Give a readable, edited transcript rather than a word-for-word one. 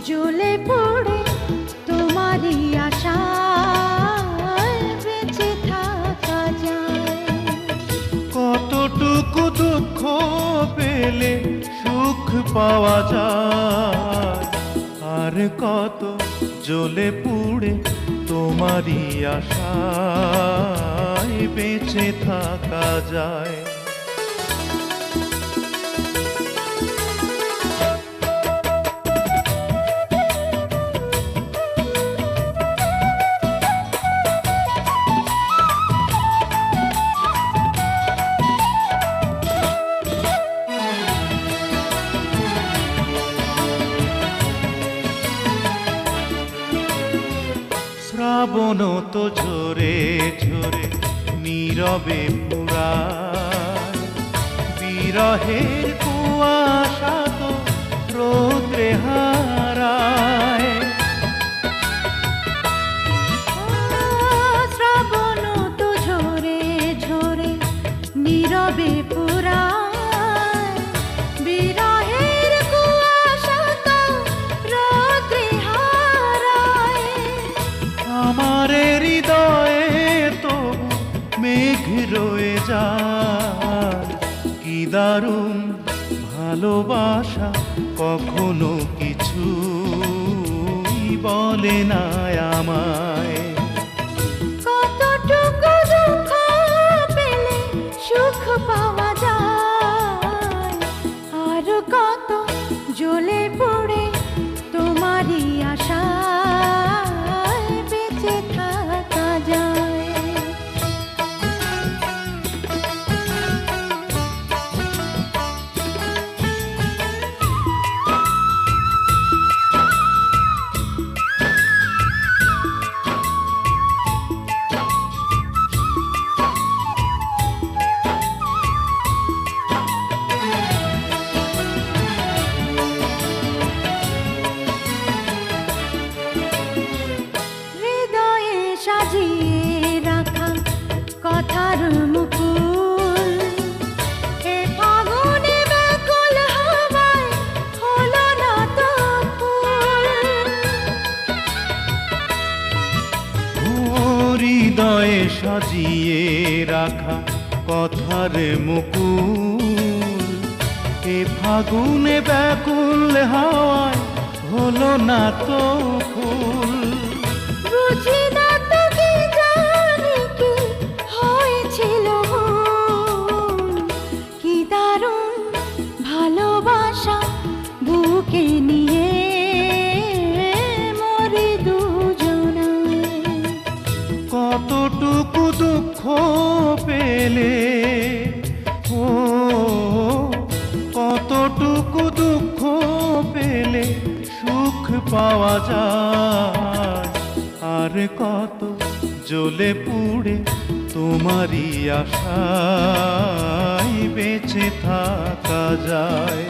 জ্বলে পড়ে তোমারই আশায় বেঁচে থাকা যায়। কতটুকু দুঃখ পেলে সুখ পাওয়া যায়, আর কত জ্বলে পুড়ে তোমারই আশায় বেঁচে থাকা যায়। শ্রাবণ তো ঝরে ঝরে নীরবে পুরায়, বিরহের কুয়াশা তো রৌদ্রে হারায়। শ্রাবণ তো ঝরে ঝরে নীরবে পুরায়, বিরহের কুয়াশা তো রৌদ্রে হারায়। আমার হৃদয়ে তো মেঘ রয়ে যায়, কি দারুণ ভালোবাসা কখনো কিছু বলে না আমায়। কতটুকু দুঃখ পেলে সুখ পাওয়া যায়, আর কত জ্বলে পড়ে তোমারই আশায় বেঁচে থাকা যায়। সাজিয়ে রাখা কথার মুকুল, এ ফাগুনে ব্যাকুল হাওয়ায় হলো না তো ফুল। হৃদয়ে সাজিয়ে রাখা কথার মুকুল, এ ফাগুনে ব্যাকুল হাওয়ায় হলো না তো ফুল। বুঝি না তো কি জানি কি হয়েছিল মন, কি দারুণ ভালোবাসা বুকে নিয়ে মরে দুজনায়। কতটুকু দুঃখ পেলে, ও কতটুকু দুঃখ পেলে সুখ পাওয়া যায়, আর কত জ্বলে পুড়ে তোমারই আশায় বেঁচে থাকা যায়।